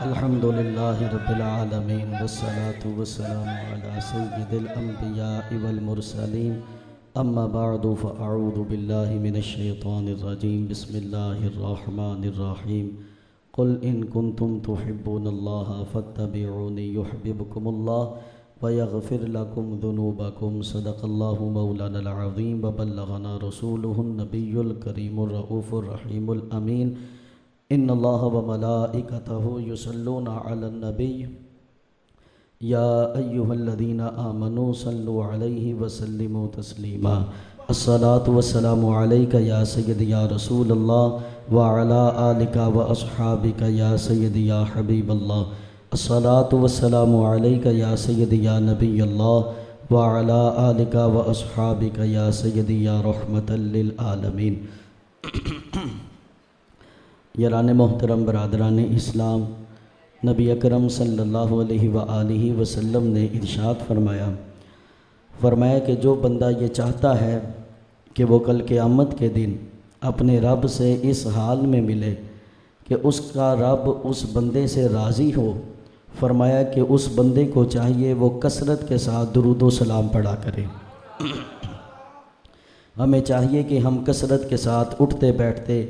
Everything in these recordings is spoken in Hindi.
अल्हम्दुलिल्लाहि रब्बिल आलमीन वस्सलातु वस्सलामु अला सय्यिदिल अंबियाइ वल मुरसलीन अम्मा बअदु फ़अऊज़ु बिल्लाहि मिनश शैतानिर रजीम बिस्मिल्लाहिर रहमानिर रहीम क़ुल इन कुंतुम तुहिब्बूनल्लाह फत्तबिऊनी युहब्बिबकुमुल्लाह व यग़फ़िर लकुम ज़ुनूबकुम सदक़ल्लाहु मौलानल अज़ीम व बल्लगना रसूलुहुन नबियुल करीमुर रऊफ़ुर रहीमुल अमीन इन्नल्लाह व मलाइकतहु युसल्लूना अलन नबी या अय्युहल्लज़ीना आमनू सल्लु अलैहि व सल्लिमू तस्लीमा अस्सलातु वस्सलामु अलैका या सय्यदी या रसूलल्लाह व अला आलिका व अस्हाबिका या सय्यदी या हबीबल्लाह अस्सलातु वस्सलामु अलैका या सय्यदी या नबीयल्लाह व अला आलिका व अस्हाबिका या सय्यदी या रहमतल लिल आलमीन। यारान मोहतरम बरादरान इस्लाम, नबी अकरम सल्लल्लाहु अलैहि व आलिहि वसल्लम ने इरशाद फरमाया कि जो बंदा ये चाहता है कि वो कल क़यामत के दिन अपने रब से इस हाल में मिले कि उसका रब उस बंदे से राज़ी हो, फरमाया कि उस बंदे को चाहिए वो कसरत के साथ दुरूद व सलाम पढ़ा करे। हमें चाहिए कि हम कसरत के साथ उठते बैठते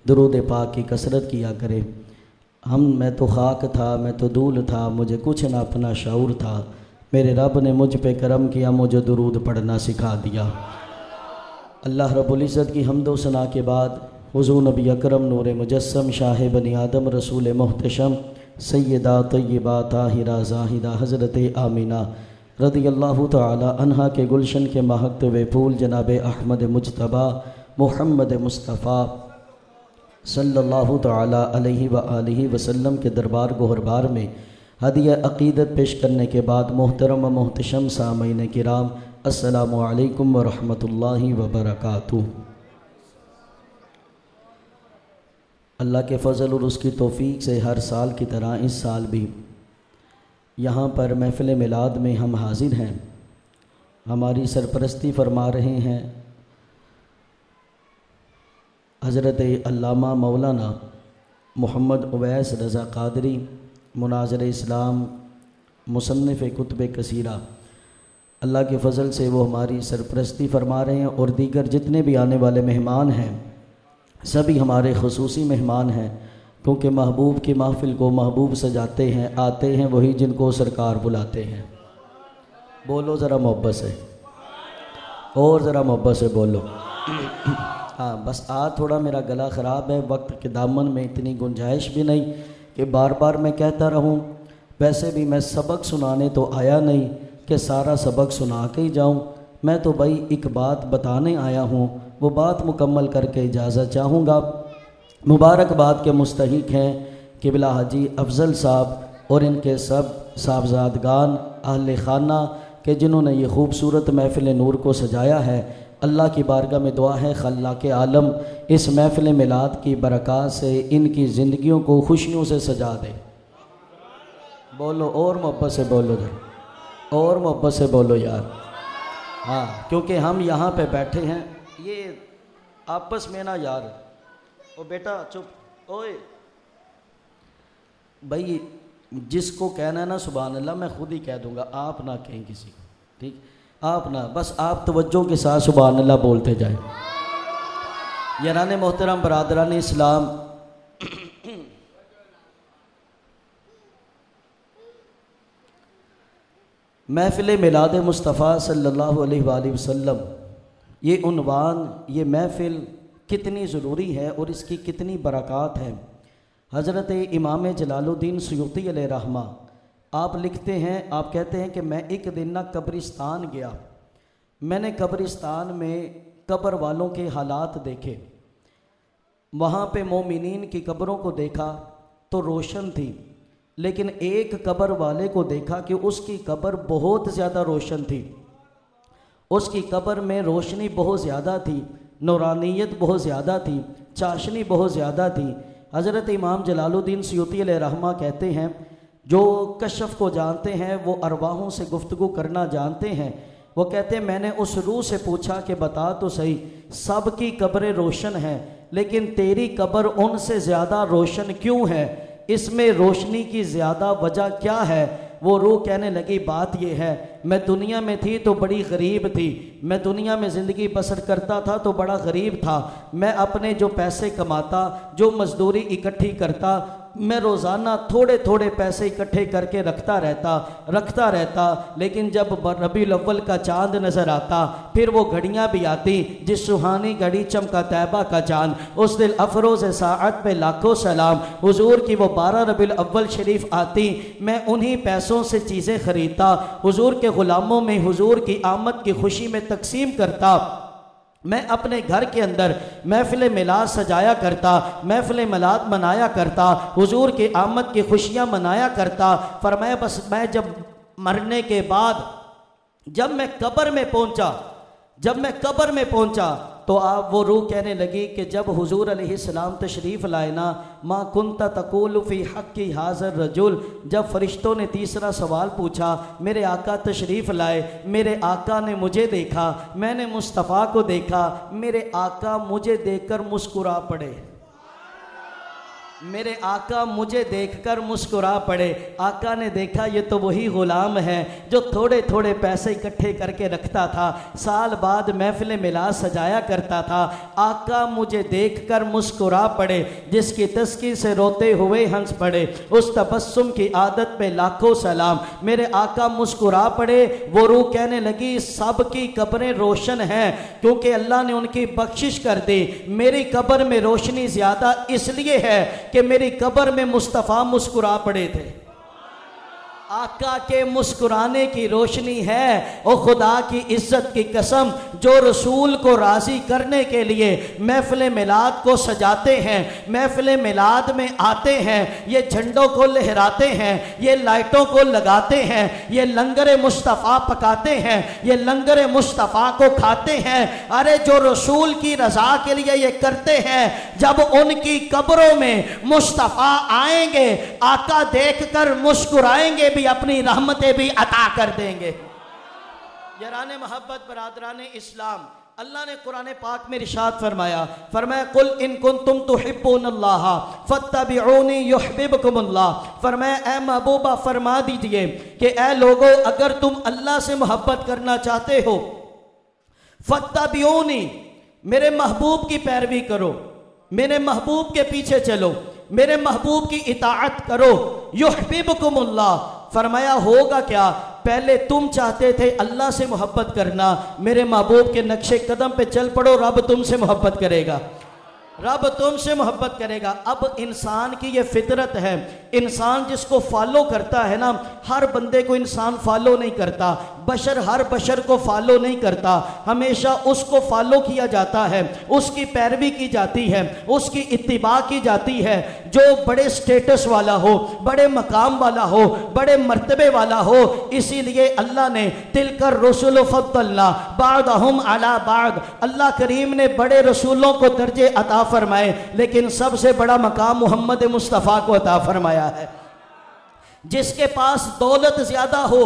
दुरूद पाक की कसरत किया करें। मैं तो खाक था, मैं तो धूल था, मुझे कुछ ना अपना शऊर था, मेरे रब ने मुझ पे करम किया, मुझे दुरूद पढ़ना सिखा दिया। अल्लाह रब्बुल इज़्ज़त की हम्दो सना के बाद हुज़ूर नबी अकरम नूर मुजस्सम शाह बनी आदम रसूल मोहतशम सैयदा तय्यबा ताहिरा ज़ाहिदा हज़रत आमीना रज़ियल्लाहु तआला अन्हा के गुलशन के महकते फूल जनाब अहमद मुज्तबा मुहम्मद मुस्तफ़ा सल्लल्लाहु तआला अलैहि व आलिहि वसल्लम के दरबार गोहरबार में हदिया अक़ीदत पेश करने के बाद मोहतरम व मोहतशम सामीन किराम अस्सलामु अलैकुम व रहमतुल्लाहि व बरकातुहू। अल्लाह के फ़ज़ल और उसकी तौफ़ीक़ से हर साल की तरह इस साल भी यहाँ पर महफ़िल मिलाद में हम हाज़िर हैं। हमारी सरपरस्ती फरमा रहे हैं हज़रत अल्लामा मौलाना मोहम्मद उवैस रज़ा क़ादरी मुनाज़िर इस्लाम मुसन्निफ़ कुतुब कसीरा। अल्लाह के फ़ज़ल से वो हमारी सरपरस्ती फरमा रहे हैं और दीगर जितने भी आने वाले मेहमान हैं सभी हमारे ख़ुसूसी मेहमान हैं, क्योंकि महबूब की महफ़िल को महबूब सजाते हैं, आते हैं वही जिनको सरकार बुलाते हैं। बोलो ज़रा मोहब्बत से, और ज़रा मोहब्बत से बोलो। हाँ बस आज थोड़ा मेरा गला ख़राब है, वक्त के दामन में इतनी गुंजाइश भी नहीं कि बार बार मैं कहता रहूं। वैसे भी मैं सबक सुनाने तो आया नहीं कि सारा सबक सुना के ही जाऊं। मैं तो भाई एक बात बताने आया हूं, वो बात मुकम्मल करके इजाज़त चाहूँगा। मुबारकबाद के मुस्तहिक हैं क़िबला हाजी अफज़ल साहब और इनके सब साहबजादगान अहले खाना के जिन्होंने ये खूबसूरत महफ़िल नूर को सजाया है। अल्लाह की बारगाह में दुआ है खल्लाक़े आलम इस महफ़िल मिलाद की बरक़ात से इनकी ज़िंदगियों को खुशियों से सजा दे। बोलो और मोहब्बत से बोलो, और मोहब्बत से बोलो यार। हाँ क्योंकि हम यहाँ पे बैठे हैं, ये आपस में ना यार, ओ बेटा चुप, ओए भाई जिसको कहना है ना सुभान अल्लाह मैं खुद ही कह दूँगा, आप ना कहें किसी को, ठीक? आप ना, बस आप तवज्जो के साथ सुभान अल्लाह बोलते जाएं। यारान मोहतरम बरादरान इस्लाम, महफ़िल मिलाद मुस्तफ़ा सल्लल्लाहु अलैहि वसल्लम, ये उन्वान, ये महफ़िल कितनी ज़रूरी है और इसकी कितनी बरक़ात है। हज़रत इमाम जलालुद्दीन सुयूती अलैहि रहमा आप लिखते हैं, आप कहते हैं कि मैं एक दिन ना कब्रिस्तान गया, मैंने कब्रिस्तान में कब्र वालों के हालात देखे। वहाँ पे मोमिनीन की कब्रों को देखा तो रोशन थी, लेकिन एक कब्र वाले को देखा कि उसकी कब्र बहुत ज़्यादा रोशन थी। उसकी कब्र में रोशनी बहुत ज़्यादा थी, नूरानियत बहुत ज़्यादा थी, चाशनी बहुत ज़्यादा थी। हज़रत इमाम जलालुद्दीन सुयूती अलैहि रहमा कहते हैं, जो कशफ़ को जानते हैं वो अरवाहों से गुफ्तगू करना जानते हैं। वो कहते हैं मैंने उस रूह से पूछा कि बता तो सही, सब की कब्रें रोशन हैं लेकिन तेरी कब्र उनसे ज़्यादा रोशन क्यों है? इसमें रोशनी की ज़्यादा वजह क्या है? वो रूह कहने लगी बात ये है, मैं दुनिया में थी तो बड़ी गरीब थी, मैं दुनिया में ज़िंदगी बसर करता था तो बड़ा गरीब था। मैं अपने जो पैसे कमाता, जो मजदूरी इकट्ठी करता, मैं रोज़ाना थोड़े थोड़े पैसे इकट्ठे करके रखता रहता। लेकिन जब रबीउल अव्वल का चाँद नज़र आता, फिर वो घड़ियाँ भी आती जिस सुहानी घड़ी चमका तैबा का चाँद, उस दिल अफरोज़ साअत पे लाखों सलाम। हुजूर की वो 12 रबीउल अव्वल शरीफ आती, मैं उन्हीं पैसों से चीज़ें ख़रीदता, हुजूर के ग़ुलामों में हुजूर की आमद की खुशी में तकसीम करता। मैं अपने घर के अंदर महफ़िल मिलाद सजाया करता, महफ़िल मिलाद मनाया करता, हुजूर की आमद की खुशियाँ मनाया करता। फरमाया बस मैं जब मरने के बाद जब मैं कब्र में पहुंचा तो आप वो रूह कहने लगी कि जब हुजूर अलैहिस्सलाम तशरीफ़ लाए ना, मा कुंता तक़ूलु फ़ी हक़्क़ि हाज़र रजुल, जब फ़रिश्तों ने तीसरा सवाल पूछा, मेरे आका तशरीफ़ लाए, मेरे आका ने मुझे देखा, मैंने मुस्तफ़ा को देखा, मेरे आका मुझे देखकर मुस्कुरा पड़े, मेरे आका मुझे देखकर मुस्कुरा पड़े। आका ने देखा ये तो वही ग़ुलाम है जो थोड़े थोड़े पैसे इकट्ठे करके रखता था, साल बाद महफ़िल मिलाद सजाया करता था। आका मुझे देखकर मुस्कुरा पड़े, जिसकी तस्की से रोते हुए हंस पड़े, उस तबस्सुम की आदत पे लाखों सलाम। मेरे आका मुस्कुरा पड़े। वो रूह कहने लगी सब की कब्रें रोशन हैं क्योंकि अल्लाह ने उनकी बख्शिश कर दी। मेरी कब्र में रोशनी ज़्यादा इसलिए है कि मेरी कब्र में मुस्तफ़ा मुस्कुरा पड़े थे। आका के मुस्कुराने की रोशनी है। और खुदा की इज्जत की कसम, जो रसूल को राज़ी करने के लिए महफ़िल मिलाद को सजाते हैं, महफ़िल मिलाद में आते हैं, ये झंडों को लहराते हैं, ये लाइटों को लगाते हैं, ये लंगर मुस्तफ़ा पकाते हैं, ये लंगर मुस्तफ़ा को खाते हैं। अरे जो रसूल की रज़ा के लिए ये करते हैं, जब उनकी कब्रों में मुस्तफ़ा आएंगे, आका देखकर मुस्कुराएंगे भी, अपनी रहमतें भी अता कर देंगे। याराने मोहब्बत, बरादराने इस्लाम, अल्लाह ने कुरान पाक में इरशाद फरमाया कुल इन कुंतुम तुहिब्बूनल्लाह फत्तबिऊनी युहिब्बुकुमुल्लाह। फरमाया ए महबूबा फरमा दीजिए कि ए लोगों, अगर तुम अल्लाह से मोहब्बत करना चाहते हो, फत्तबिऊनी, मेरे महबूब की पैरवी करो, मेरे महबूब के पीछे चलो, मेरे महबूब की इताअत करो, युहिब्बुकुमुल्लाह। फरमाया होगा क्या? पहले तुम चाहते थे अल्लाह से मोहब्बत करना, मेरे महबूब के नक्शे कदम पे चल पड़ो, रब तुमसे मोहब्बत करेगा, रब तुमसे मोहब्बत करेगा। अब इंसान की ये फितरत है, इंसान जिसको फॉलो करता है ना, हर बंदे को इंसान फॉलो नहीं करता, बशर हर बशर को फॉलो नहीं करता, हमेशा उसको फॉलो किया जाता है, उसकी पैरवी की जाती है, उसकी इत्तिबा की जाती है। जो बड़े स्टेटस वाला हो, बड़े मकाम वाला हो, बड़े मर्तबे वाला हो, इसीलिए अल्लाह ने तिलकर रसूल फद्दलना बादहुम अला बाद, अल्लाह करीम ने बड़े रसूलों को दर्जे अता फरमाए, लेकिन सबसे बड़ा मकाम मोहम्मद मुस्तफ़ा को अता फरमाया है। जिसके पास दौलत ज्यादा हो,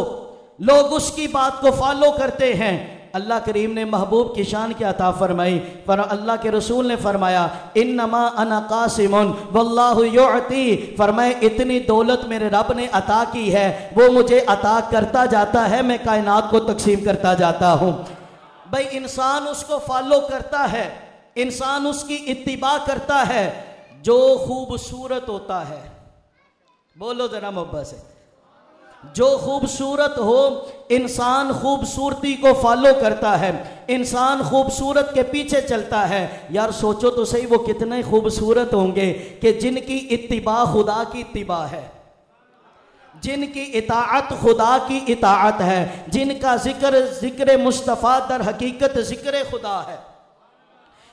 लोग उसकी बात को फॉलो करते हैं। अल्लाह करीम ने महबूब की शान क्या अता फरमाई, पर अल्लाह के रसूल ने फरमाया इन्नमा अना कासिमुन वल्लाहु युअती। फरमाए इतनी दौलत मेरे रब ने अता की है, वो मुझे अता करता जाता है, मैं कायनात को तकसीम करता जाता हूँ। भाई इंसान उसको फॉलो करता है, इंसान उसकी इत्तिबा करता है जो खूबसूरत होता है। बोलो जरा मोहब्बत से, जो खूबसूरत हो, इंसान खूबसूरती को फॉलो करता है, इंसान खूबसूरत के पीछे चलता है। यार सोचो तो सही, वो कितने खूबसूरत होंगे कि जिनकी इत्तिबा खुदा की इत्तिबा है, जिनकी इताअत खुदा की इताअत है, जिनका जिक्र मुस्तफ़ा दर हकीकत जिक्र खुदा है,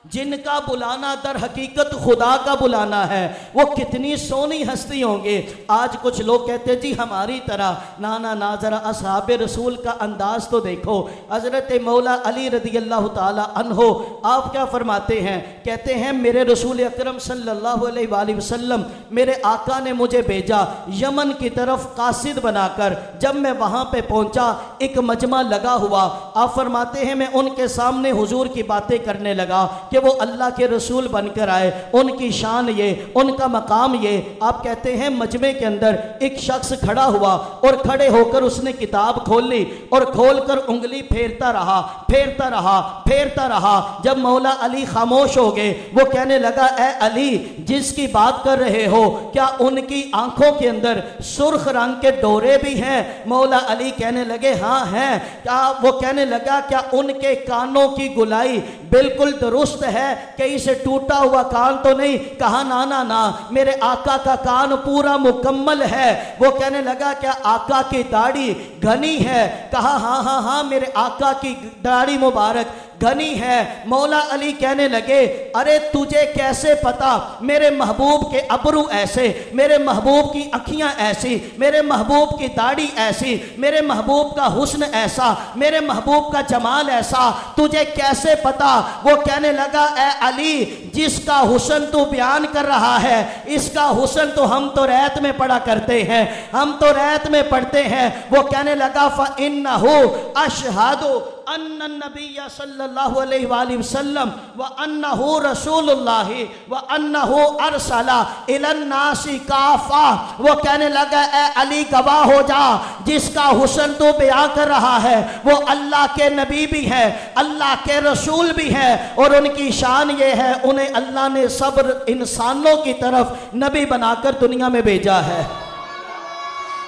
जिनका बुलाना दर हकीकत खुदा का बुलाना है। वो कितनी सोनी हस्ती होंगे। आज कुछ लोग कहते हैं जी हमारी तरह, ना ना ना, जरा असहाब रसूल का अंदाज तो देखो। हज़रत मौला अली रज़ी अल्लाह ताला अन्हो आप क्या फरमाते हैं? कहते हैं मेरे रसूल अकरम सल्लल्लाहु अलैहि वसल्लम, मेरे आका ने मुझे भेजा यमन की तरफ कासिद बनाकर। जब मैं वहाँ पे पहुँचा, एक मजमा लगा हुआ। आप फरमाते हैं मैं उनके सामने हुजूर की बातें करने लगा कि वो अल्लाह के रसूल बनकर आए। उनकी शान ये, उनका मकाम ये। आप कहते हैं मजमे के अंदर एक शख्स खड़ा हुआ और खड़े होकर उसने किताब खोल ली और खोलकर उंगली फेरता रहा, फेरता रहा, फेरता रहा। जब मौला अली खामोश हो गए, वो कहने लगा, ए अली, जिसकी बात कर रहे हो क्या उनकी आंखों के अंदर सुर्ख रंग के डोरे भी हैं? मौला अली कहने लगे, हाँ हैं। क्या? वो कहने लगा, क्या उनके कानों की गुलाई बिल्कुल दुरुस्त है, कहीं से टूटा हुआ कान तो नहीं? कहा, ना ना ना, मेरे आका का कान पूरा मुकम्मल है। वो कहने लगा, क्या आका की दाढ़ी घनी है? कहा, हाँ हाँ हाँ, मेरे आका की दाढ़ी मुबारक घनी है। मौला अली कहने लगे, अरे तुझे कैसे पता मेरे महबूब के अबरू ऐसे, मेरे महबूब की अखियां ऐसी, मेरे महबूब की दाढ़ी ऐसी, मेरे महबूब का हुस्न ऐसा, मेरे महबूब का जमाल ऐसा, तुझे कैसे पता? वो कहने लगा, ए अली, जिसका हुस्न तू बयान कर रहा है, इसका हुस्न तो हम तो रैत में पढ़ा करते हैं, हम तो रैत में पढ़ते हैं। वो कहने लगा, फ़इन्नहु अशहदु अन्नन नबिय्य सल्लल्लाहु अलैहि वसल्लम व अन्नहु रसूलुल्लाह व अन्नहु अरसला इलन नासी काफा। वो कहने लगा, ए अली, गवाह हो जा, जिसका हुस्न तो बयां कर रहा है वो अल्लाह के नबी भी है, अल्लाह के रसूल भी है, और उनकी शान ये है, उन्हें अल्लाह ने सब इंसानों की तरफ नबी बनाकर दुनिया में भेजा है।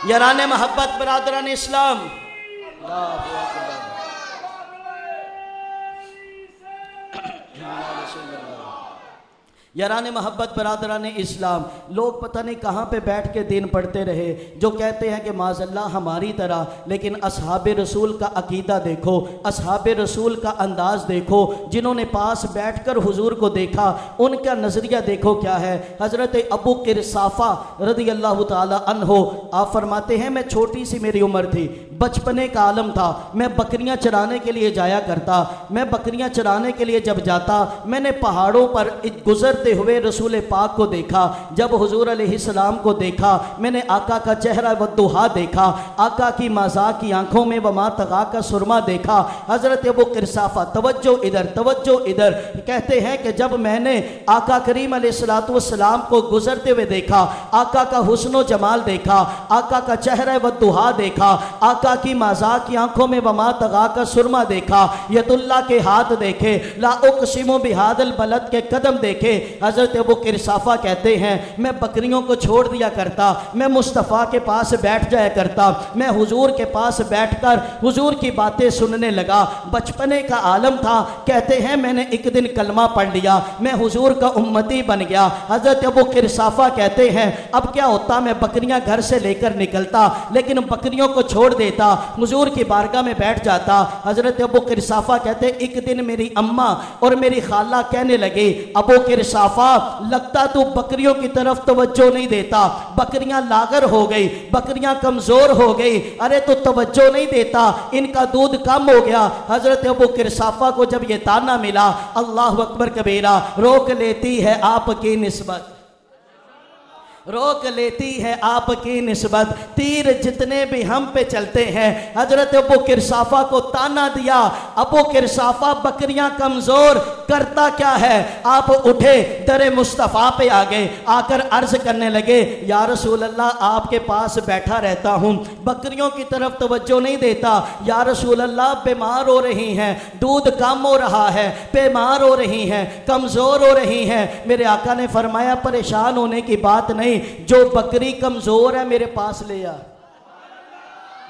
याराने मोहब्बत, बरादरान इस्लाम, याराने मोहब्बत, बरादरान इस्लाम, लोग पता नहीं कहाँ पे बैठ के दिन पढ़ते रहे, जो कहते हैं कि माज़अल्लाह हमारी तरह, लेकिन असहाबे रसूल का अकीदा देखो, असहाबे रसूल का अंदाज़ देखो, जिन्होंने पास बैठकर हुजूर को देखा, उनका नज़रिया देखो क्या है। हज़रत अबू किरसाफ़ा रज़ी अल्लाह ताला अन्हो, आप फरमाते हैं, मैं छोटी सी मेरी उम्र थी, बचपने का आलम था, मैं बकरियां चराने के लिए जाया करता। मैं बकरियां चराने के लिए जब जाता, मैंने पहाड़ों पर गुजरते हुए रसूल पाक को देखा। जब हुजूर अलैहिस्सलाम को देखा, मैंने आका का चेहरा वद्दुहा देखा, आका की मज़ा की आंखों में वमा तगा का सुरमा देखा। हज़रत अबू किरसाफ़ा, तवज्जो इधर, तवज्जो इधर, कहते हैं कि जब मैंने आका करीम अलैहिस्सलातु वस्सलाम को गुजरते हुए देखा, आका का हुस्न जमाल देखा, आका का चेहरा वद्दुहा देखा, आका की मज़ा की आंखों में वमा तगा का सुरमा देखा, यदुल्लाह के हाथ देखे, ला उक़सिमु बिहादल बलद के कदम देखे। हज़रत अबू किरसाफ़ा कहते हैं, मैं बकरियों को छोड़ दिया करता, मैं मुस्तफ़ा के पास बैठ जाया करता, मैं हुजूर के पास बैठकर हुजूर की बातें सुनने लगा। बचपने का आलम था। कहते हैं, मैंने एक दिन कलमा पढ़ लिया, मैं हुजूर का उम्मती बन गया। हज़रत अबू किरसाफ़ा कहते हैं, अब क्या होता, मैं बकरियां घर से लेकर निकलता, लेकिन बकरियों को छोड़ देता, हुजूर की बारगाह में बैठ जाता। हज़रत अबू किरसाफ़ा कहते, एक दिन मेरी अम्मा और मेरी खाला कहने लगे, अबू किरसाफ़ा, लगता तू बकरियों की तरफ तवज्जो नहीं देता, बकरियां लागर हो गई, बकरियां कमजोर हो गई, अरे तो तवज्जो नहीं देता, इनका दूध कम हो गया। हजरत अबू किरसाफ़ा को जब ये ताना मिला, अल्लाह अकबर कबीरा, रोक लेती है आपकी निस्बत, रोक लेती है आपकी निस्बत, तीर जितने भी हम पे चलते हैं। हजरत अबू किरसाफ़ा को ताना दिया, अबू किरसाफ़ा बकरियां कमज़ोर, करता क्या है? आप उठे, दरे मुस्तफ़ा पे आ गए, आकर अर्ज करने लगे, या रसूल अल्लाह, आपके पास बैठा रहता हूँ, बकरियों की तरफ तवज्जो नहीं देता, या रसूल अल्लाह, बीमार हो रही हैं, दूध कम हो रहा है, बीमार हो रही हैं, कमज़ोर हो रही हैं। मेरे आका ने फरमाया, परेशान होने की बात नहीं, जो बकरी कमजोर है मेरे पास ले आ,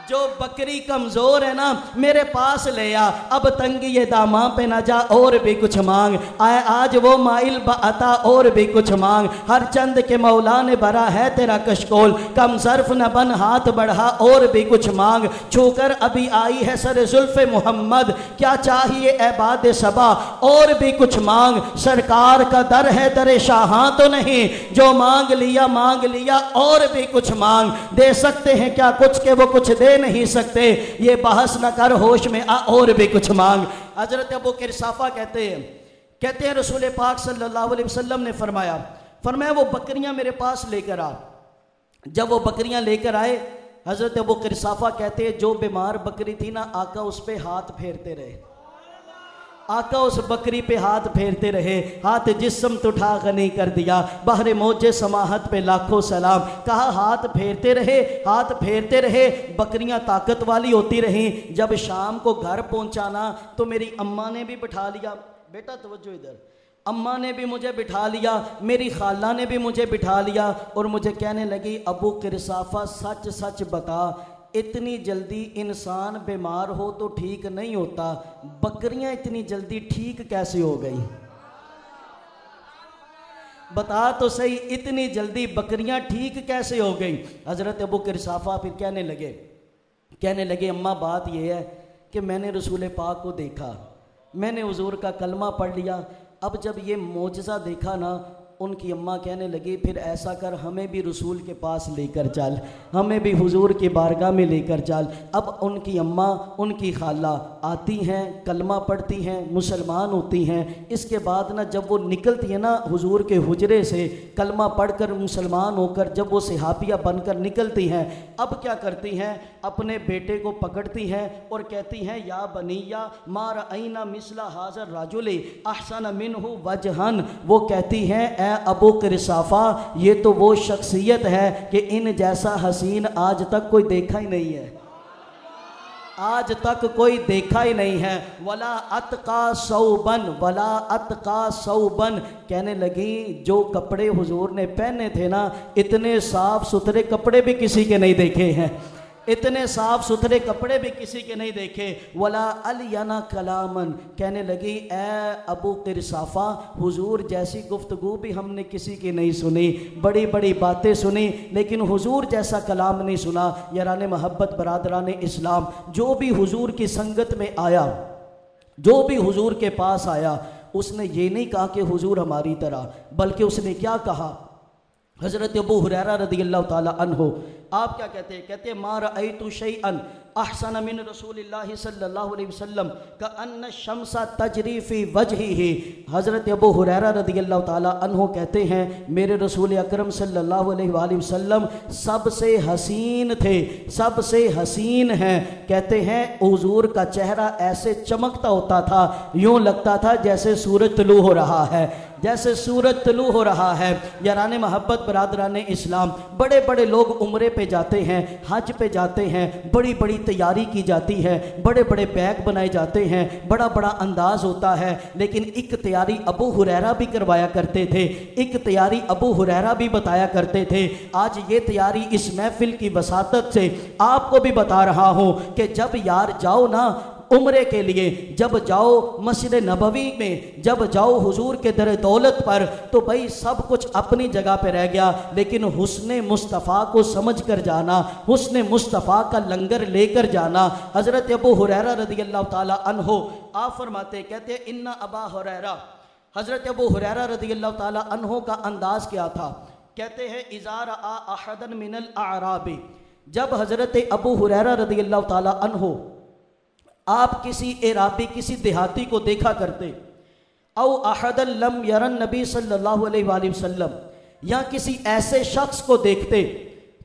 जो बकरी कमजोर है ना मेरे पास ले आ। अब तंगी ये दामा पे ना जा, और भी कुछ मांग, आए आज वो माइल बता, और भी कुछ मांग, हर चंद के मौला ने भरा है तेरा कशकोल, कम सर्फ न बन, हाथ बढ़ा, और भी कुछ मांग, छूकर अभी आई है सर जुल्फ़े मोहम्मद, क्या चाहिए एबाद सबा, और भी कुछ मांग, सरकार का दर है दर शाहां तो नहीं, जो मांग लिया, और भी कुछ मांग, दे सकते हैं क्या कुछ के वो कुछ दे नहीं सकते, ये बहस न कर, होश में आ, और भी कुछ मांग। हजरत अबू किरसाफ़ा कहते हैं रसूल पाक सल्लल्लाहु अलैहि वसल्लम ने फरमाया वो बकरियां मेरे पास लेकर आ। जब वो बकरियां लेकर आए, हजरत अबू किरसाफ़ा कहते हैं, जो बीमार बकरी थी ना, आका उस पर हाथ फेरते रहे, आका उस बकरी पे हाथ फेरते रहे, हाथ जिस्म तो उठा गनी कर दिया, बहरे मौजे समाहत पे लाखों सलाम। कहा हाथ फेरते रहे, हाथ फेरते रहे, बकरियां ताकत वाली होती रहीं। जब शाम को घर पहुंचाना तो मेरी अम्मा ने भी बिठा लिया, बेटा तवज्जो इधर, अम्मा ने भी मुझे बिठा लिया, मेरी खाला ने भी मुझे बिठा लिया और मुझे कहने लगी अबू किरसाफा सच सच बता, इतनी जल्दी इंसान बीमार हो तो ठीक नहीं होता, बकरियां इतनी जल्दी ठीक कैसे हो गई? बता तो सही, इतनी जल्दी बकरियां ठीक कैसे हो गई? हज़रत अबू किरसाफा फिर कहने लगे अम्मा बात यह है कि मैंने रसूल पाक को देखा, मैंने हुजूर का कलमा पढ़ लिया। अब जब ये मोजज़ा देखा ना, उनकी अम्मा कहने लगी फिर ऐसा कर, हमें भी रसूल के पास लेकर चल, हमें भी हुजूर की बारगाह में लेकर चल। अब उनकी अम्मा, उनकी खाला आती हैं, कलमा पढ़ती हैं, मुसलमान होती हैं। इसके बाद ना जब वो निकलती है ना हुजूर के हुजरे से, कलमा पढ़कर मुसलमान होकर जब वो सहाबिया बनकर निकलती हैं, अब क्या करती हैं? अपने बेटे को पकड़ती हैं और कहती हैं या बनिया मा रअयना मिसला हाज़र राजुली अहसन मिन्हु वजहन। वो कहती हैं अबू किरसाफा, ये तो वो शख्सियत है कि इन जैसा हसीन आज तक कोई देखा ही नहीं है, आज तक कोई देखा ही नहीं है। वला अतका सौबन, वला अतका सौबन। कहने लगी जो कपड़े हुजूर ने पहने थे ना, इतने साफ सुथरे कपड़े भी किसी के नहीं देखे हैं, इतने साफ सुथरे कपड़े भी किसी के नहीं देखे। वला अलियाना कलामन। कहने लगी ए अबू किरसाफा, हुजूर जैसी गुफ्तगू भी हमने किसी की नहीं सुनी, बड़ी बड़ी बातें सुनी, लेकिन हुजूर जैसा कलाम नहीं सुना। याराने मोहब्बत बरादरान इस्लाम, जो भी हुजूर की संगत में आया, जो भी हुजूर के पास आया, उसने ये नहीं कहा कि हुजूर हमारी तरह, बल्कि उसने क्या कहा? हज़रत अबू हुरैरा रज़ियल्लाहु ताला अन्हु, आप क्या कहते हैं? कहते हैं मा रअयतु शैअन अहसन मिन रसूलिल्लाहि सल्लल्लाहु अलैहि वसल्लम का अन्न शम्सा तजरी फी वजहिही। हज़रत अबू हुरैरा रज़ियल्लाहु ताला अन्हु कहते हैं मेरे रसूल अकरम सल्लल्लाहु अलैहि वसल्लम सबसे हसीन थे, सबसे हसीन हैं। कहते हैं हुजूर का चेहरा ऐसे चमकता होता था, यूँ लगता था जैसे सूरज तुलू हो रहा है, जैसे सूरज तुलू हो रहा है। याराने मोहब्बत बरादरान इस्लाम, बड़े बड़े लोग उम्रे पे जाते हैं, हज पे जाते हैं, बड़ी बड़ी तैयारी की जाती है, बड़े बड़े बैग बनाए जाते हैं, बड़ा बड़ा अंदाज होता है, लेकिन एक तैयारी अबू हुरैरा भी करवाया करते थे, एक तैयारी अबू हुरैरा भी बताया करते थे। आज ये तैयारी इस महफिल की वसातत से आपको भी बता रहा हूँ कि जब यार जाओ ना उम्रे के लिए, जब जाओ मस्जिद नबवी में, जब जाओ हुजूर के दर दौलत पर, तो भाई सब कुछ अपनी जगह पे रह गया, लेकिन हुस्ने मुस्तफ़ा को समझ कर जाना, हुस्ने मुस्तफ़ा का लंगर लेकर जाना। हज़रत अबू हुरैरा रज़ियल्लाहु ताला अन्हु आप फरमाते, कहते हैं इन्ना अबा हुरैरा, हज़रत अबू हुरैरा रज़ियल्लाहु ताला अन्हु का अंदाज़ क्या था? कहते हैं इज़ार आ अहदन मिनल आराबी, जब हज़रत अबू हुरैरा रज़ियल्लाहु ताला अन्हु आप किसी एराबी, किसी देहाती को देखा करते, औ अहदन लम यरन नबी सल्लल्लाहु अलैहि वसल्लम, या किसी ऐसे शख्स को देखते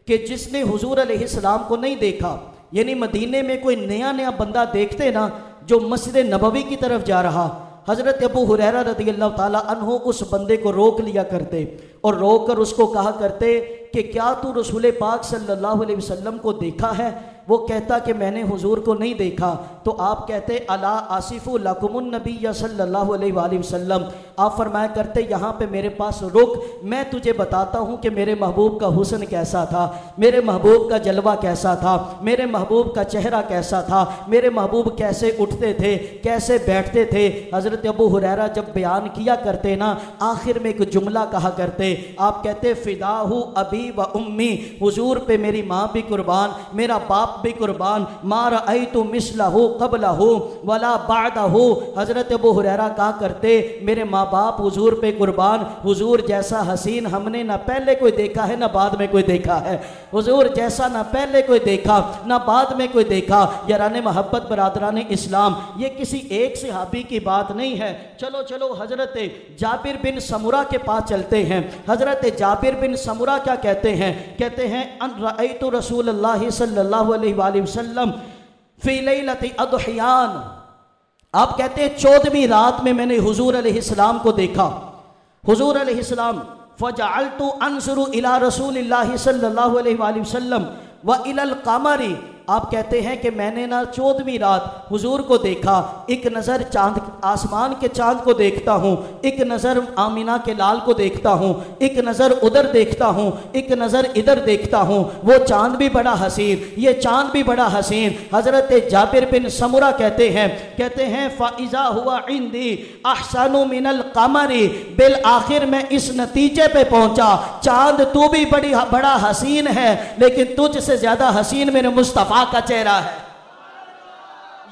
कि जिसने हुजूर अलैहिस्सलाम को नहीं देखा, यानी मदीने में कोई नया नया बंदा देखते ना जो मस्जिद नबवी की तरफ जा रहा, हज़रत अबू हुरैरा रज़ियल्लाहु ताला अन्हु उस बंदे को रोक लिया करते और रोक कर उसको कहा करते कि क्या तू रसूल पाक सल्लल्लाहु अलैहि वसल्लम को देखा है? वो कहता कि मैंने हुजूर को नहीं देखा। तो आप कहते अला आसिफु लकुमुन नबी सल्लल्लाहु अलैहि वसल्लम, आप फरमाया करते यहाँ पे मेरे पास रुक, मैं तुझे बताता हूँ कि मेरे महबूब का हुस्न कैसा था, मेरे महबूब का जलवा कैसा था, मेरे महबूब का चेहरा कैसा था, मेरे महबूब कैसे उठते थे, कैसे बैठते थे। हज़रत अबू हुरैरा जब बयान किया करते ना, आखिर में एक जुमला कहा करते, आप कहते फ़िदाहु अबी व उम्मी, हुजूर पे मेरी माँ भी कुर्बान, मेरा बाप भी कुर्बान, मा रअयतु मिसलहु क़ब्लहु वला बअदहु। हज़रत अबू हुरैरा कहा करते मेरे माँ बाप हुजूर पे कुर्बान, हुजूर जैसा हसीन हमने ना पहले कोई देखा है ना बाद में कोई देखा है, हुजूर जैसा ना पहले कोई देखा ना बाद में कोई देखा। याराने मोहब्बत बरादरान इस्लाम, ये किसी एक सहाबी की बात नहीं है। चलो चलो हज़रत जाबिर बिन समुरा के पास चलते हैं। हज़रत जाबिर बिन समुरा क्या कहते हैं? कहते हैं अन रअयतु रसूलुल्लाह सल्लल्लाहु अलैहि वसल्लम फी लैलति अदहियान, आप कहते हैं 14वीं रात में मैंने हुजूर अलैहिस्सलाम को देखा। हुजूर अलैहिस्सलाम फजअलतु अंजुरु इला रसूलिल्लाहि सल्लल्लाहु अलैहि वसल्लम व इलल कमरी। आप कहते हैं कि मैंने ना 14वीं रात हुजूर को देखा, एक नज़र चांद, आसमान के चांद को देखता हूँ, एक नज़र आमिना के लाल को देखता हूँ, एक नज़र उधर देखता हूँ, एक नज़र इधर देखता हूँ। वो चांद भी बड़ा हसीन, ये चांद भी बड़ा हसीन। हज़रत जाबिर बिन समुरा कहते हैं फ़ाइज़ा हुआ इंदी अहसनु मिनल कमरी। बिल आखिर मैं इस नतीजे पे पहुँचा, चांद तू भी बड़ा हसीन है, लेकिन तुझसे ज़्यादा हसीन मेरे मुस्तफ़ा का चेहरा है।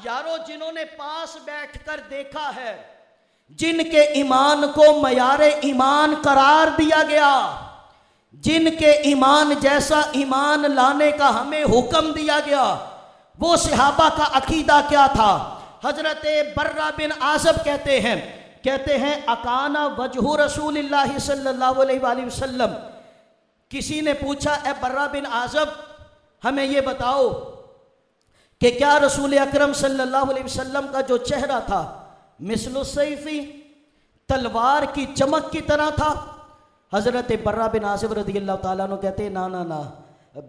यारो, जिन्होंने पास बैठकर देखा है, जिनके ईमान को मयारे ईमान करार दिया गया, जिनके ईमान जैसा ईमान लाने का हमें हुक्म दिया गया, वो सहाबा का अकीदा क्या था। हजरत बर्रा बिन आज़ब कहते हैं अकाना वजहु रसूलिल्लाहि सल्लल्लाहु अलैहि वसल्लम। किसी ने पूछा, ए बर्रा बिन आज़ब, हमें ये बताओ कि क्या रसूल अकरम सल्लल्लाहु अलैहि वसल्लम का जो चेहरा था मिस्लु सैफी, तलवार की चमक की तरह था। हजरत बर्रा बिन आज़िब रज़ियल्लाहु ताला अन्हु कहते हैं ना ना ना,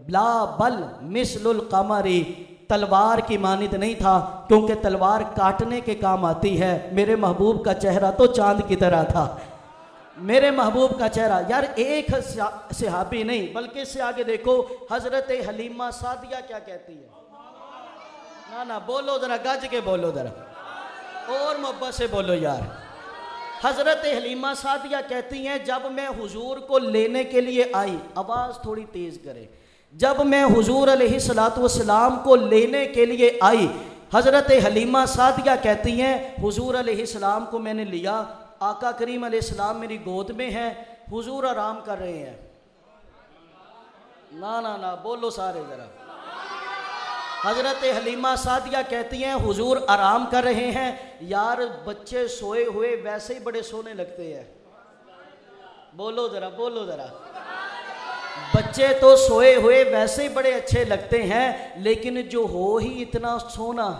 ला बल मिस्लुल कमरी, तलवार की मानिद नहीं था, क्योंकि तलवार काटने के काम आती है। मेरे महबूब का चेहरा तो चांद की तरह था। मेरे महबूब का चेहरा, यार एक सहाबी नहीं बल्कि इससे आगे देखो, हजरत हलीमा सादिया क्या कहती है। ना ना बोलो जरा, गज के बोलो जरा, और मोहब्बत से बोलो यार। हजरत हलीमा सादिया कहती हैं जब मैं हुजूर को लेने के लिए आई, आवाज़ थोड़ी तेज़ करे, जब मैं हुजूर अलैहिस्सलातु वस्सलाम को लेने के लिए आई, हजरत हलीमा सादिया कहती हैं हुजूर अलैहिस्सलाम को मैंने लिया, आका करीम अलैहिस्सलाम मेरी गोद में है, हुजूर आराम कर रहे हैं। ना ना ना बोलो सारे जरा। हजरत हलीमा सादिया कहती हैं हुजूर आराम कर रहे हैं। यार, बच्चे सोए हुए वैसे ही बड़े सोने लगते हैं। बोलो जरा, बोलो जरा। बच्चे तो सोए हुए वैसे ही बड़े अच्छे लगते हैं, लेकिन जो हो ही इतना सोना,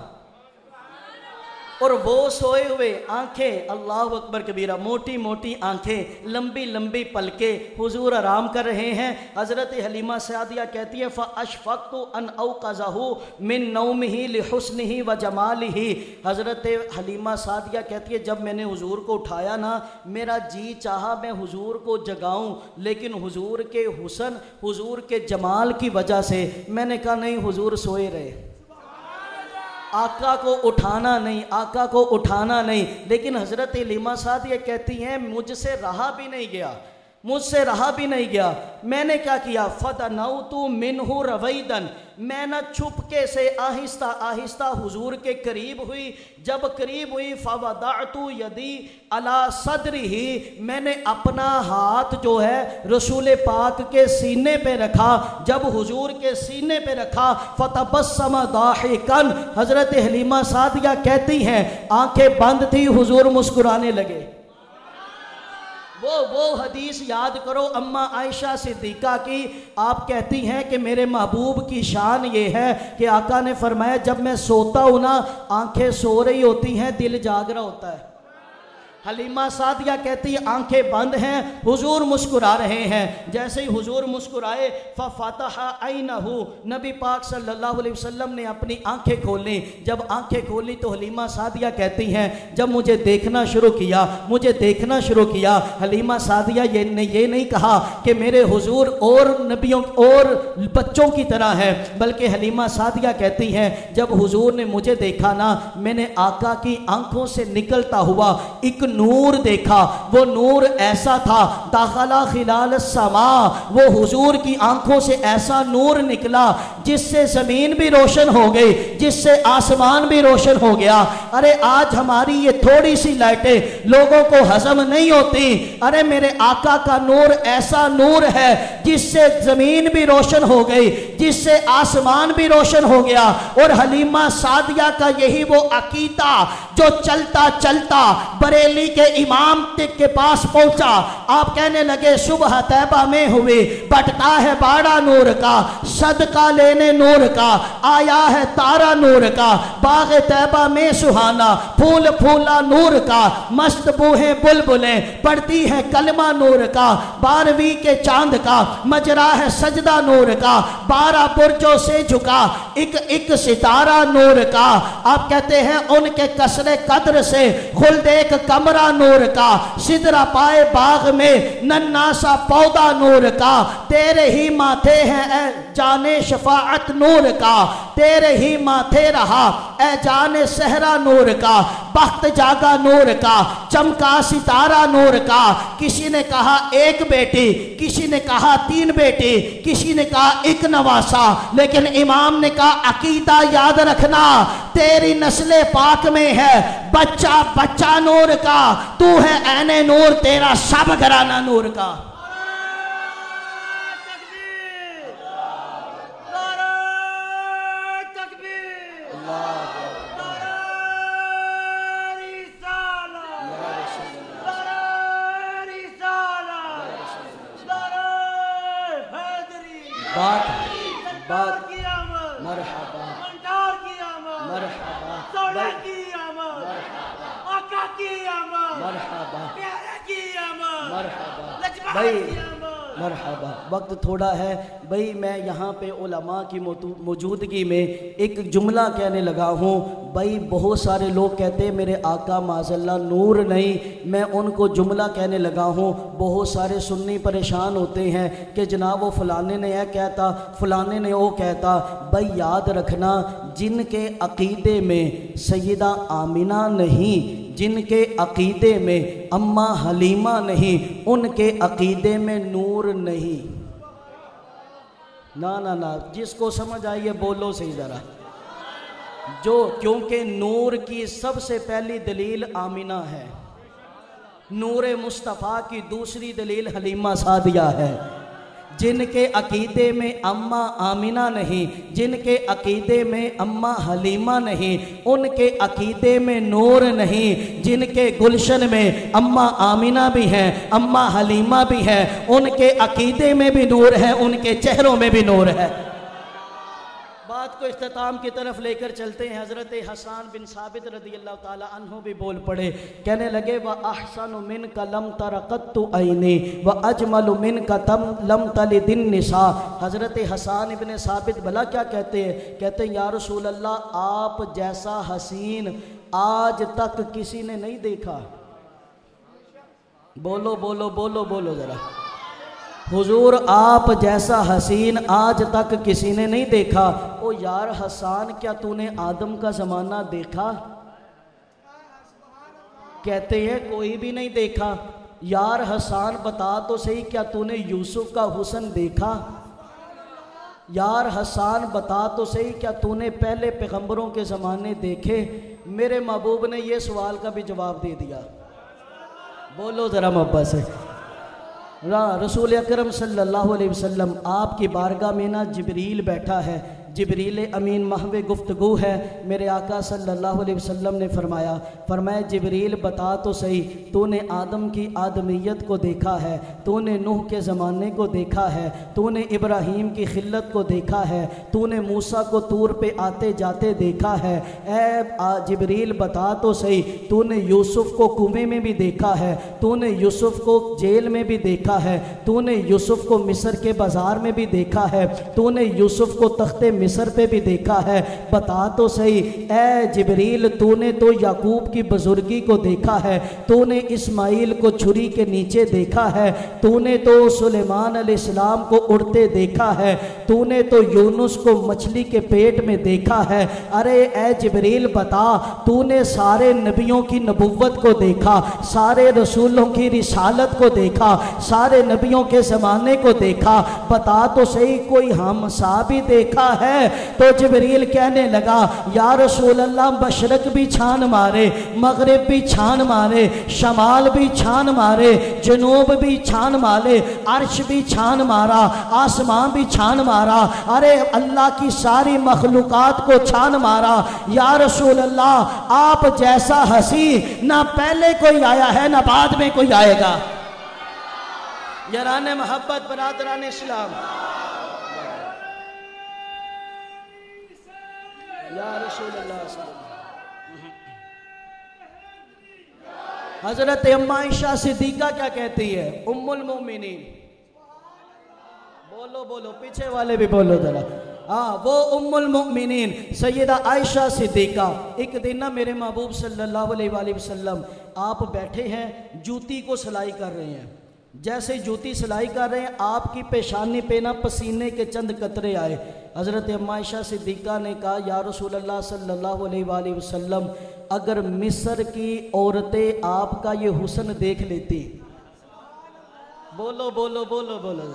और वो सोए हुए, आंखें अल्लाह अकबर कबीरा, मोटी मोटी आंखें, लंबी लंबी पलके, हुजूर आराम कर रहे हैं। हज़रत हलीमा सादिया कहती है फ़अशफ़क़्तु अन औक़ज़हु मिन नौमिही लिहुस्निही व जमालिही। हज़रत हलीमा सादिया कहती है जब मैंने हुजूर को उठाया ना, मेरा जी चाहा मैं हुजूर को जगाऊं, लेकिन हुजूर के हुस्न, हुजूर के जमाल की वजह से मैंने कहा नहीं, हुजूर सोए रहे, आका को उठाना नहीं, आका को उठाना नहीं। लेकिन हज़रत हलीमा सादिया कहती हैं मुझसे रहा भी नहीं गया, मुझसे रहा भी नहीं गया। मैंने क्या किया, फ़दनौतु मिन्हु रवैदन, मैं न छुपके से आहिस्ता आहिस्ता हुजूर के करीब हुई। जब करीब हुई फ़वदअतु यदी अला सदरिही, मैंने अपना हाथ जो है रसूल पाक के सीने पे रखा। जब हुजूर के सीने पे रखा फ़तबस्सम दाहिकन, हज़रत हलीमा सादिया कहती हैं आंखें बंद थी, हुजूर मुस्कुराने लगे। वो हदीस याद करो अम्मा आयशा सिद्दीक़ा की। आप कहती हैं कि मेरे महबूब की शान ये है कि आका ने फरमाया जब मैं सोता हूँ ना, आंखें सो रही होती हैं, दिल जाग रहा होता है। हलीमा सादिया कहती है आंखें बंद हैं, हुजूर मुस्कुरा रहे हैं। जैसे ही हुजूर मुस्कुराए फ़फ़तहा ऐनहु, नबी पाक सल्लल्लाहु अलैहि वसल्लम ने अपनी आंखें खोली। जब आंखें खोली तो हलीमा सादिया कहती हैं जब मुझे देखना शुरू किया, मुझे देखना शुरू किया। हलीमा सादिया ये नहीं कहा कि मेरे हुजूर और नबियों और बच्चों की तरह है, बल्कि हलीमा सादिया कहती हैं जब हुजूर ने मुझे देखा ना, मैंने आका की आंखों से निकलता हुआ एक नूर देखा। वो नूर ऐसा था दाखला खिलाल समा, वो हुजूर की आंखों से ऐसा नूर निकला जिससे जमीन भी रोशन हो गई, जिससे आसमान भी रोशन हो गया। अरे आज हमारी ये थोड़ी सी लाइटें लोगों को हजम नहीं होती। अरे मेरे आका का नूर ऐसा नूर है जिससे जमीन भी रोशन हो गई, जिससे आसमान भी रोशन हो गया। और हलीमा सादिया का यही वो अकीदा जो चलता चलता बरेली बेटी के इमाम के पास पहुंचा। आप कहने लगे सुबह तैबा में हुए, बटता है बाड़ा नूर का, सदका लेने नूर का, आया है तारा नूर का, बाग तैबा में सुहाना, फूल फूला नूर का, मस्त बूहे बुलबुलें पढ़ती है कलमा नूर का, 12वीं के चांद का मजरा है सजदा नूर का, 12 बुर्जों से झुका एक एक सितारा नूर का। आप कहते हैं उनके कसरे कद्र से खुल्द एक कमरा नूर का, सिदरा पाए बाग में नन्ना सा पौधा नूर का, तेरे ही माथे है जाने शफाअत नूर का, तेरे ही माथे रहा ए जाने सहरा नूर का, बख्त जागा नूर का, चमका सितारा नूर का। किसी ने कहा एक बेटी, किसी ने कहा 3 बेटी, किसी ने कहा एक नवासा, लेकिन इमाम ने कहा अकीदा याद रखना, तेरी नस्ले पाक में है बच्चा बच्चा नूर का, तू है ऐने नूर, तेरा सब घराना नूर का। बात बात मरहबा मरहबा भाई मरहबा। वक्त थोड़ा है भाई, मैं यहाँ पे उलमा की मौजूदगी में एक जुमला कहने लगा हूँ भाई। बहुत सारे लोग कहते हैं मेरे आका माज़ल्ला नूर नहीं, मैं उनको जुमला कहने लगा हूँ। बहुत सारे सुन्नी परेशान होते हैं कि जनाब वो फलाने ने यह कहता, फलाने ने वो कहता। भाई याद रखना, जिनके अक़ीदे में सैयदा आमिना नहीं, जिनके अक़ीदे में अम्मा हलीमा नहीं, उनके अक़ीदे में नूर नहीं। ना ना ना, जिसको समझ आई है बोलो सही ज़रा। जो क्योंकि नूर की सबसे पहली दलील आमिना है, नूर मुस्तफ़ा की दूसरी दलील हलीमा सादिया है। जिनके अक़ीदे में अम्मा आमिना नहीं, जिनके अक़ीदे में अम्मा हलीमा नहीं, उनके अक़ीदे में नूर नहीं। जिनके गुलशन में अम्मा आमिना भी हैं, अम्मा हलीमा भी हैं, उनके अक़ीदे में भी नूर है, उनके चेहरों में भी नूर है। बात को इख्तिताम की तरफ लेकर चलते हैं। हज़रत हसन बिन साबित रज़ियल्लाहु ताला अन्हु भी बोल पड़े, कहने लगे व अहसनु मिनका लम तरक़त्तु ऐनी व अजमलु मिनका लम तलिदिन निसा। हज़रत हसन इब्न साबित भला क्या कहते हैं? कहते हैं या रसूल अल्लाह, आप जैसा हसीन आज तक किसी ने नहीं देखा। बोलो बोलो बोलो बोलो ज़रा। हुजूर आप जैसा हसीन आज तक किसी ने नहीं देखा। ओ यार हसन, क्या तूने आदम का ज़माना देखा? कहते हैं कोई भी नहीं देखा। यार हसन बता तो सही, क्या तूने यूसुफ का हुस्न देखा? यार हसन बता तो सही, क्या तूने पहले पैगंबरों के ज़माने देखे? मेरे महबूब ने यह सवाल का भी जवाब दे दिया। बोलो ज़रा मोहब्बत से। रसूल अकरम सल्लल्लाहु अलैहि वसल्लम आपकी बारगाह में ना जिब्रील बैठा है, जिब्रील अमीन महवे गुफ्तगू है। मेरे आका सल्लल्लाहु अलैहि वसल्लम ने फरमाया जिब्रील बता तो सही, तूने आदम की आदमियत को देखा है, तूने नूह के ज़माने को देखा है, तूने इब्राहीम की खिल्लत को देखा है, तूने मूसा को तूर पे आते जाते देखा है। ए जिब्रील बता तो सही, तूने यूसुफ को कुएं में भी देखा है, तूने यूसुफ को जेल में भी देखा है, तूने यूसुफ को मिस्र के बाज़ार में भी देखा है, तूने यूसुफ को तख्ते मिस्र पे भी देखा है। बता तो सही ए जिब्रील, तूने तो याकूब की बुजुर्गी को देखा है, तूने इस्माइल को छुरी के नीचे देखा है, तूने तो सुलेमान अलैहिस्सलाम को उड़ते देखा है, तूने तो यूनुस को मछली के पेट में देखा है। अरे ए जिब्रील बता, तूने सारे नबियों की नबुव्वत को देखा, सारे रसूलों की रिसालत को देखा, सारे नबियों के ज़माने को देखा। बता तो सही कोई हमसा भी देखा है? है। तो जिब्रील कहने लगा या रसूल अल्लाह, मशरक भी छान मारे, मगरिब भी छान मारे, शमाल भी छान मारे, जनूब भी छान मारे, अर्श भी छान मारा, आसमान भी छान मारा, अरे अल्लाह की सारी मखलूकात को छान मारा। या रसूल अल्लाह, आप जैसा हंसी ना पहले कोई आया है ना बाद में कोई आएगा। यारान मोहब्बत, बरादरान इस्लाम, या रसूल अल्लाह। हजरत अम्मा आयशा सिद्दीका क्या कहती है? उम्मुल मोमिनीन, बोलो बोलो, पीछे वाले भी बोलो जरा। हाँ, वो उम्मुल मोमिनीन सैयदा आयशा सिद्दीका। एक दिन ना मेरे महबूब सल्लल्लाहु अलैहि वसल्लम आप बैठे हैं, जूती को सिलाई कर रहे हैं। जैसे जूती सिलाई कर रहे हैं, आपकी पेशानी पे ना पसीने के चंद कतरे आए। हज़रत अम्मा आयशा सिद्दीका ने कहा या रसूल अल्लाह सल्लल्लाहु अलैहि वसल्लम, अगर मिस्र की औरतें आपका ये हुस्न देख लेती, बोलो बोलो बोलो बोलो,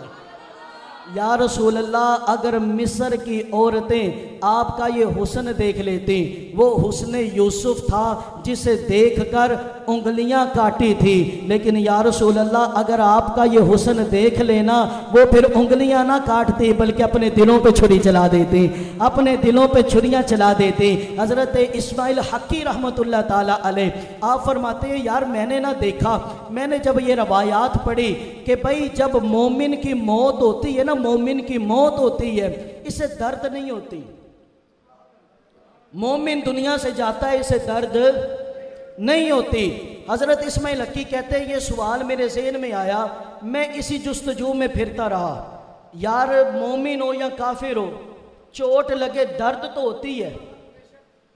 या रसूल अल्लाह, अगर मिस्र की औरतें आपका ये हुस्न देख लेती, वो हुस्न यूसुफ था जिसे देखकर उंगलियां काटी थी, लेकिन या रसूल अल्लाह, अगर आपका ये हुस्न देख लेना, वो फिर उंगलियां ना काटती बल्कि अपने दिलों पे छुरी चला देती, अपने दिलों पे छुरियां चला देती। हज़रत इस्माइल हक्की रहमतुल्लाह ताला अलैह आप फरमाते हैं, यार मैंने ना देखा, मैंने जब ये रवायात पढ़ी कि भाई जब मोमिन की मौत होती है ना, मोमिन की मौत होती है, इसे दर्द नहीं होती। मोमिन दुनिया से जाता है, इसे दर्द नहीं होती। हज़रत इस्माइल हक्की कहते हैं, ये सवाल मेरे ज़हन में आया, मैं इसी जुस्तजू में फिरता रहा, यार मोमिन हो या काफिर हो, चोट लगे दर्द तो होती है,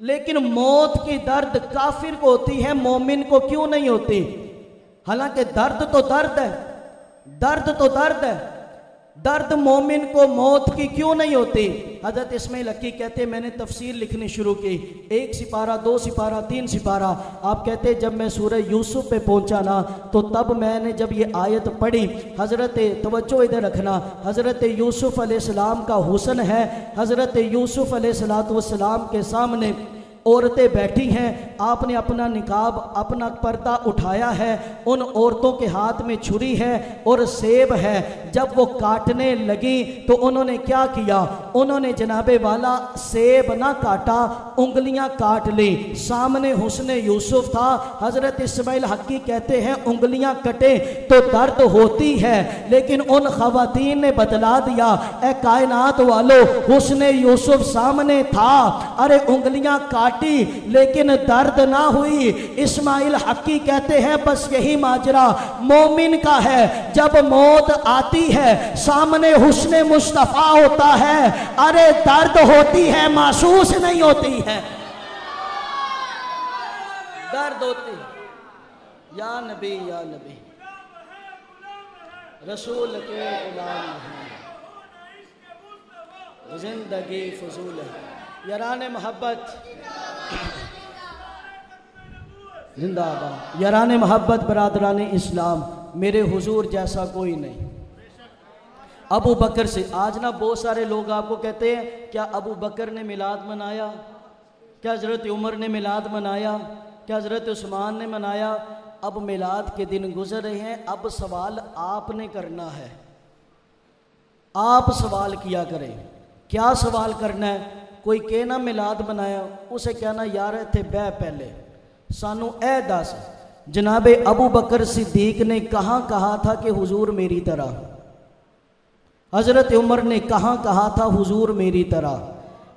लेकिन मौत की दर्द काफिर को होती है, मोमिन को क्यों नहीं होती? हालांकि दर्द तो दर्द है, दर्द तो दर्द है, दर्द मोमिन को मौत की क्यों नहीं होती? हज़रत इस्माइल हक्की कहते मैंने तफसीर लिखनी शुरू की, 1 सिपारा 2 सिपारा 3 सिपारा। आप कहते जब मैं सूरह यूसुफ पे पहुंचा ना, तो तब मैंने जब ये आयत पढ़ी, हज़रत तवज्जो इधर रखना, हज़रत यूसुफ अलैहिस्सलाम का हुस्न है, हज़रत यूसुफ अलैहिस्सलाम के सामने औरतें बैठी हैं, आपने अपना निकाब अपना पर्दा उठाया है, उन औरतों के हाथ में छुरी है और सेब है। जब वो काटने लगी तो उन्होंने क्या किया? उन्होंने जनाबे वाला सेब ना काटा, उंगलियां काट ली। सामने हुस्ने यूसुफ था। हज़रत इस्माइल हक्की कहते हैं उंगलियां कटे तो दर्द होती है, लेकिन उन खवातीन ने बतला दिया, ए कायनात वालों, हुस्ने यूसुफ सामने था, अरे उंगलियां लेकिन दर्द ना हुई। इस्माइल हक्की कहते हैं बस यही माजरा मोमिन का है, जब मौत आती है सामने हुस्ने मुस्तफा होता है, अरे दर्द होती है महसूस नहीं होती है, दर्द होती है। या नबी रसूल के गुलाम हैं, जिंदगी फजूल है। यारान मोहब्बत जिंदाबाद, यारान मोहब्बत, बरादरान इस्लाम, मेरे हुजूर जैसा कोई नहीं। अबू बकर से आज ना बहुत सारे लोग आपको कहते हैं, क्या अबू बकर ने मिलाद मनाया? क्या हज़रत उमर ने मिलाद मनाया? क्या हज़रत उस्मान ने मनाया? अब मिलाद के दिन गुजर रहे हैं, अब सवाल आपने करना है, आप सवाल किया करें। क्या सवाल करना है? कोई कहना मिलाद मनाया, उसे कहना यार इत्थे बह पहले सानू ए दस, जनाबे अबू बकर सिद्दीक ने कहाँ कहा था कि हुजूर मेरी तरह? हज़रत उमर ने कहाँ कहा था हुजूर मेरी तरह?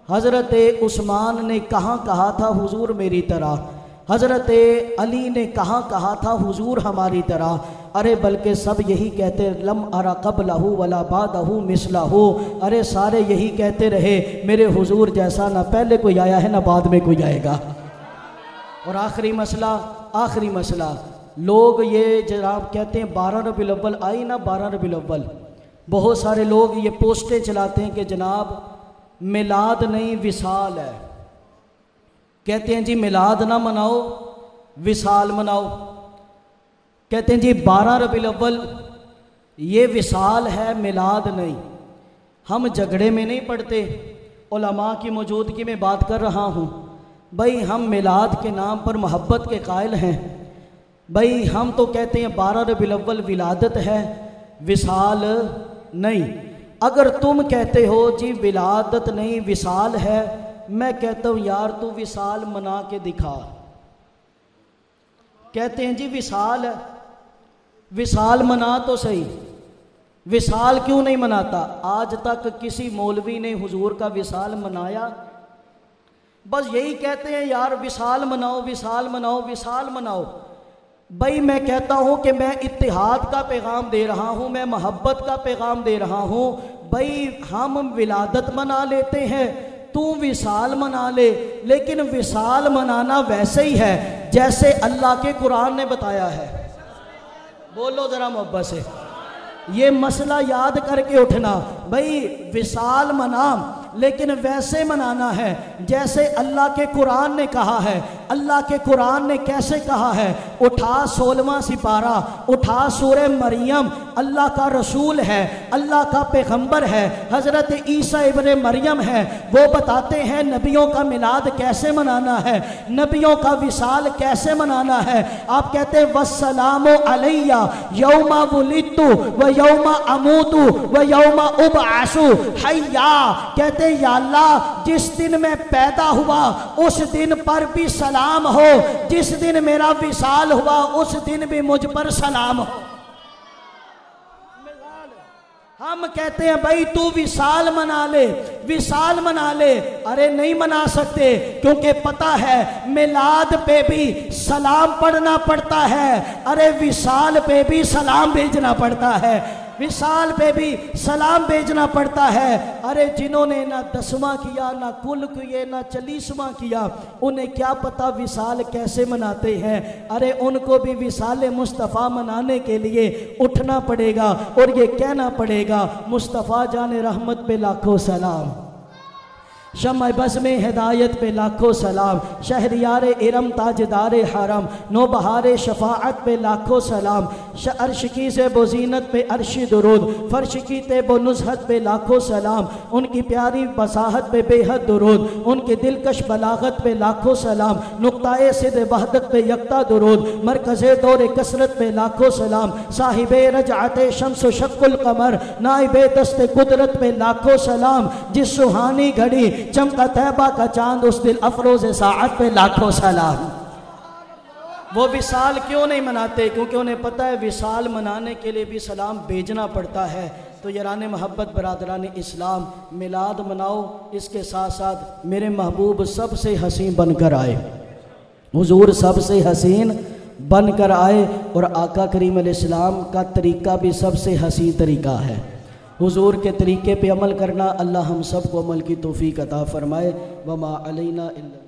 हज़रत उस्मान ने कहाँ कहा था हुजूर मेरी तरह? हज़रत अली ने कहाँ कहा था हुजूर हमारी तरह? अरे बल्कि सब यही कहते, लम अरा क़ब्लहु वला बादहु मिसलहु, अरे सारे यही कहते रहे मेरे हुजूर जैसा ना पहले कोई आया है ना बाद में कोई आएगा। और आखिरी मसला, लोग ये जनाब कहते हैं 12 रबीउल अव्वल आई ना, 12 रबीउल अव्वल, बहुत सारे लोग ये पोस्टें चलाते हैं कि जनाब मिलाद नहीं विसाल है। कहते हैं जी मिलाद ना मनाओ, विसाल मनाओ। कहते हैं जी 12 रबीउल अव्वल ये विसाल है, मिलाद नहीं। हम झगड़े में नहीं पड़ते, उलमा की मौजूदगी में बात कर रहा हूँ। भाई हम मिलाद के नाम पर मोहब्बत के कायल हैं। भाई हम तो कहते हैं 12 रबीउल अव्वल विलादत है, विसाल नहीं। अगर तुम कहते हो जी विलादत नहीं विसाल है, मैं कहता हूँ यार तू विसाल मना के दिखा। कहते हैं जी विसाल है, विसाल मना तो सही। विसाल क्यों नहीं मनाता? आज तक किसी मौलवी ने हुजूर का विसाल मनाया? बस यही कहते हैं यार विसाल मनाओ, विसाल मनाओ, विसाल मनाओ। भाई मैं कहता हूँ कि मैं इत्तिहाद का पैगाम दे रहा हूँ, मैं मोहब्बत का पैगाम दे रहा हूँ। भाई हम विलादत मना लेते हैं, तू विसाल मना ले, लेकिन विसाल मनाना वैसे ही है जैसे अल्लाह के कुरान ने बताया है। बोलो ज़रा मोहब्बत से, ये मसला याद करके उठना। भाई विसाल मना, लेकिन वैसे मनाना है जैसे अल्लाह के कुरान ने कहा है। अल्लाह के कुरान ने कैसे कहा है? उठा 16वां सिपारा, उठा सूरह मरियम। अल्लाह का रसूल है, अल्लाह का पैगंबर है, हज़रत ईसा इब्ने मरियम है। वो बताते हैं नबियों का मिलाद कैसे मनाना है, नबियों का विसाल कैसे मनाना है। आप कहते हैं वस्सलामु अलैया यौमा वुलिदतु व यौमा अमूतु व यौमा उबअसु हय्या। कहते या अल्लाह जिस दिन मैं पैदा हुआ उस दिन पर भी सलाम हो, जिस दिन मेरा विसाल हुआ उस दिन भी मुझ पर सलाम हो। हम कहते हैं भाई तू विसाल मना ले, विसाल मना ले। अरे नहीं मना सकते, क्योंकि पता है मिलाद पे भी सलाम पढ़ना पड़ता है, अरे विसाल पे भी सलाम भेजना पड़ता है, विसाल पे भी सलाम भेजना पड़ता है। अरे जिन्होंने ना 10वां किया, ना कुल किए, ना 40वां किया, उन्हें क्या पता विसाल कैसे मनाते हैं। अरे उनको भी विसाल मुस्तफ़ा मनाने के लिए उठना पड़ेगा और ये कहना पड़ेगा मुस्तफ़ा जान रहमत पे लाखों सलाम, शम्मा बस में हिदायत पे लाखों सलाम, शहरियार इरम ताजदार हरम, नौबहार शफाअत पे लाखों सलाम, अर्शकी से बोजीनत पे अर्शी दुरूद, फर्शकी ते बो नुज़हत पे लाखों सलाम, उनकी प्यारी बसाहत पे बेहद दुरूद, उनकी दिलकश बलागत पे लाखों सलाम, नुक्ताए सिद वहदत पे यकता दुरूद, मरकज़े दौर कसरत पे लाखों सलाम, साहिबे रजअते शम्स शक्कुल कमर, नाइबे दस्ते कुदरत पे लाखों सलाम, जिस सुहानी घड़ी चमका तैबा का चांद उस दिल अफरोज़ साअत पे लाखों सलाम। वो विसाल क्यों नहीं मनाते? क्योंकि उन्हें पता है विसाल मनाने के लिए भी सलाम भेजना पड़ता है। तो यारान मोहब्बत बरादरान इस्लाम, मिलाद मनाओ, इसके साथ साथ मेरे महबूब सबसे हसीन बनकर आए, हुजूर सबसे हसीन बनकर आए, और आका करीम अलैहिस्सलाम का तरीका भी सबसे हसीन तरीका है। हुजूर के तरीके पे अमल करना, अल्लाह हम सब को अमल की तौफीक अता फरमाए। वमा अलैना इल्ला